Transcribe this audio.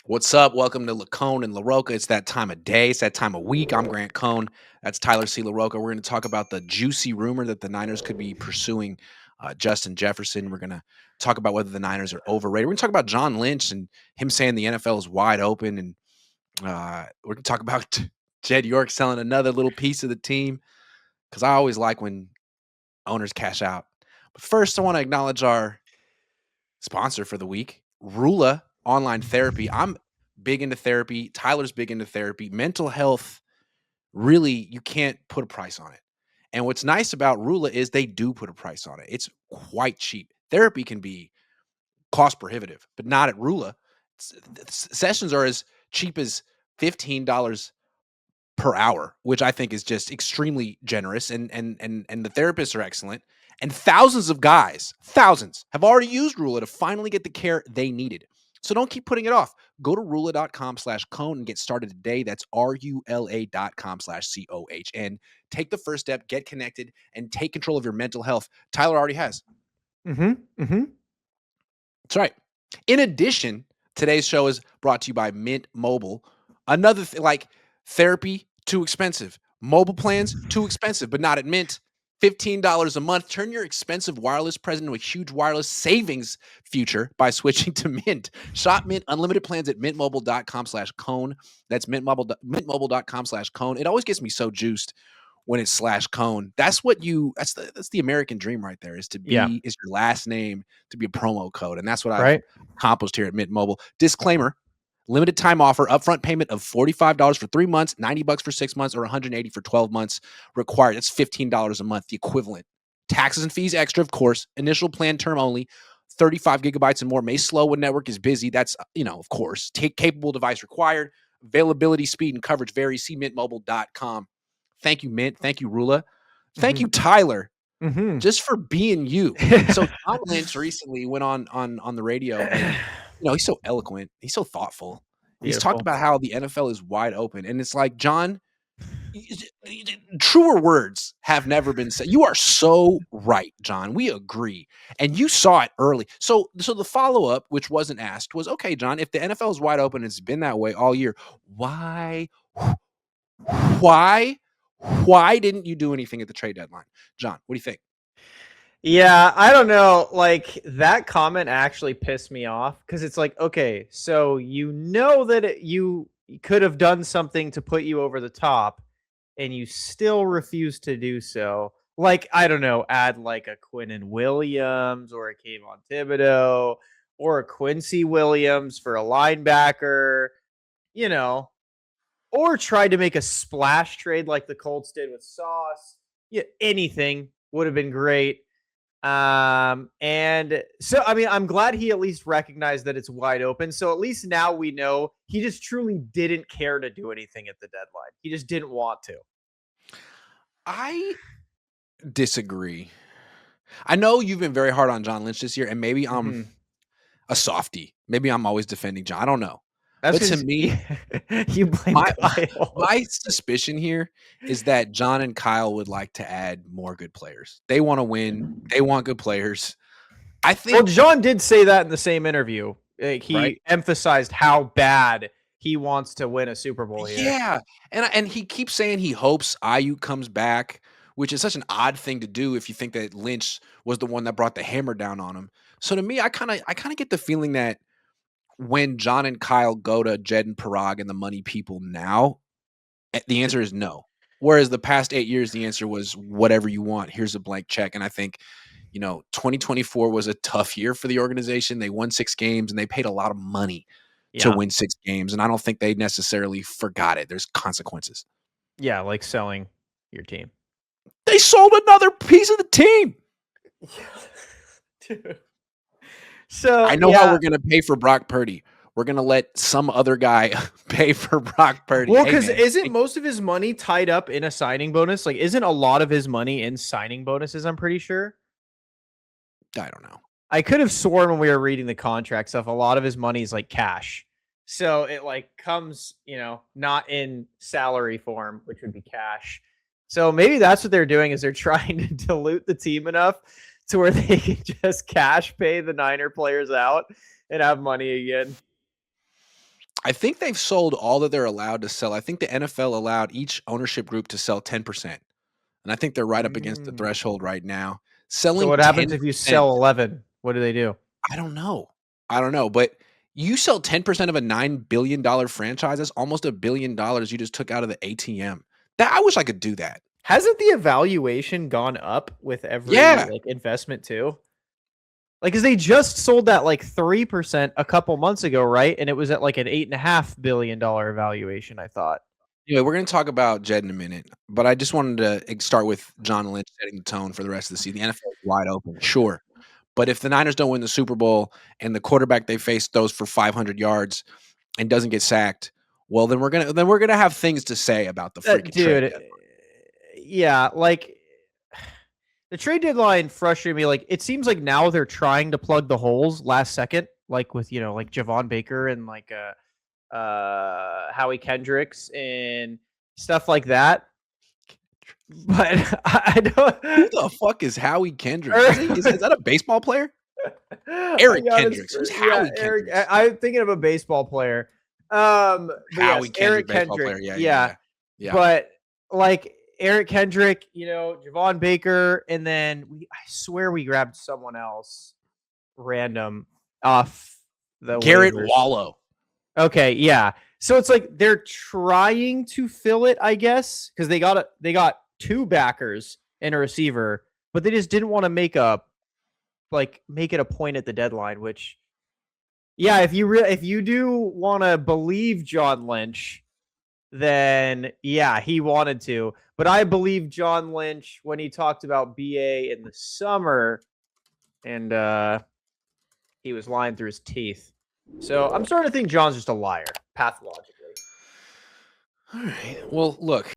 What's up? Welcome to Cohn and LaRocca. It's that time of day. It's that time of week. I'm Grant Cohn. That's Tyler C. LaRocca. We're going to talk about the juicy rumor that the Niners could be pursuing Justin Jefferson. We're going to talk about whether the Niners are overrated. We're going to talk about John Lynch and him saying the NFL is wide open. And we're going to talk about Jed York selling another little piece of the team because I always like when owners cash out. But first, I want to acknowledge our sponsor for the week, Rula Online Therapy. I'm big into therapy. Tyler's big into therapy. Mental health, really, you can't put a price on it. And what's nice about Rula is they do put a price on it. It's quite cheap. Therapy can be cost prohibitive, but not at Rula. Sessions are as cheap as $15 per hour, which I think is just extremely generous. And the therapists are excellent. And thousands of guys, thousands, have already used Rula to finally get the care they needed. So don't keep putting it off. Go to rula.com/Cohn and get started today. That's RULA.com/COHN. Take the first step, get connected, and take control of your mental health. Tyler already has. That's right. In addition, today's show is brought to you by Mint Mobile. Another like therapy, too expensive. Mobile plans, too expensive, but not at Mint. $15 a month. Turn your expensive wireless present into a huge wireless savings future by switching to Mint. Shop Mint unlimited plans at mintmobile.com/Cohn. That's mintmobile.com/Cohn. It always gets me so juiced when it's /Cohn. That's the American dream right there, is to be is your last name to be a promo code. And that's what I've accomplished here at Mint Mobile. Disclaimer. Limited time offer, upfront payment of $45 for 3 months, $90 for 6 months, or $180 for 12 months required. That's $15 a month, the equivalent. Taxes and fees extra, of course. Initial plan term only. 35 gigabytes and more. May slow when network is busy. That's, of course. Capable device required. Availability, speed, and coverage varies. See mintmobile.com. Thank you, Mint. Thank you, Rula. Thank you, Tyler, just for being you. So John Lynch recently went on the radio and he's so eloquent. He's so thoughtful. He's talked about how the NFL is wide open. And it's like, John, truer words have never been said. You are so right, John. We agree. And you saw it early. So the follow-up, which wasn't asked, was, okay, John, if the NFL is wide open, it's been that way all year, why didn't you do anything at the trade deadline? John, what do you think? Yeah, I don't know. Like, that comment actually pissed me off because it's like, okay, so that you could have done something to put you over the top and you still refuse to do so. Like, I don't know, add like a Quinnen Williams or a Kayvon Thibodeau or a Quincy Williams for a linebacker, or try to make a splash trade like the Colts did with Sauce. Yeah, anything would have been great. And so, I mean, I'm glad he at least recognized that it's wide open. So at least now we know he just truly didn't care to do anything at the deadline. He just didn't want to. I disagree. I know you've been very hard on John Lynch this year, and maybe I'm a softie. Maybe I'm always defending John. I don't know. But to me, you blame Kyle. My suspicion here is that John and Kyle would like to add more good players. They want to win. They want good players. I think. Well, John did say that in the same interview. He emphasized how bad he wants to win a Super Bowl here. Yeah, and he keeps saying he hopes Ayuk comes back, which is such an odd thing to do if you think that Lynch was the one that brought the hammer down on him. So to me, I kind of get the feeling that when John and Kyle go to Jed and Parag and the money people now, the answer is no. Whereas the past 8 years, the answer was whatever you want. Here's a blank check. And I think, 2024 was a tough year for the organization. They won 6 games and they paid a lot of money to win 6 games. And I don't think they necessarily forgot it. There's consequences. Yeah, like selling your team. They sold another piece of the team. Dude. So I know how we're going to pay for Brock Purdy. We're going to let some other guy pay for Brock Purdy. Well, because isn't most of his money tied up in a signing bonus? Like, isn't a lot of his money in signing bonuses, I'm pretty sure? I don't know. I could have sworn when we were reading the contract stuff, a lot of his money is like cash. So it like comes, not in salary form, which would be cash. So maybe that's what they're doing, is they're trying to dilute the team enough to where they can just cash pay the Niner players out and have money again. I think they've sold all that they're allowed to sell. I think the NFL allowed each ownership group to sell 10%. And I think they're right up against the Mm. threshold right now. So Selling what happens if you 10%, sell 11? What do they do? I don't know. I don't know, but you sell 10% of a $9 billion franchise, that's almost $1 billion you just took out of the ATM. That I wish I could do that. Hasn't the evaluation gone up with every Yeah. like investment too? Like, cause they just sold that like 3% a couple months ago, right? And it was at like an $8.5 billion valuation, I thought. Anyway, we're gonna talk about Jed in a minute, but I just wanted to start with John Lynch setting the tone for the rest of the season. The NFL is wide open, sure. But if the Niners don't win the Super Bowl and the quarterback they face throws for 500 yards and doesn't get sacked, well, then we're gonna have things to say about the freaking trade Dude, deadline. yeah, like the trade deadline frustrated me. Like, it seems like now they're trying to plug the holes last second, like with like Javon Baker and like Howie Kendricks and stuff like that. But I Who don't. the fuck is Howie Kendricks? Is that a baseball player? I Eric got Kendricks. Who's yeah, Howie Eric. Kendricks? I'm thinking of a baseball player. But yes, Howie Kendrick, Eric baseball Kendrick. player. Yeah, yeah, Yeah, yeah. Yeah. but like Eric Kendrick, Javon Baker, and then I swear we grabbed someone else random off the Garrett waivers. Wallow. Okay, yeah. So it's like they're trying to fill it, I guess, because they got two backers and a receiver, but they just didn't want to make it a point at the deadline. Which, yeah, if you do want to believe John Lynch, then yeah, he wanted to. But I believe John Lynch when he talked about BA in the summer, and he was lying through his teeth. So I'm starting to think John's just a liar, pathologically. All right. Well, look.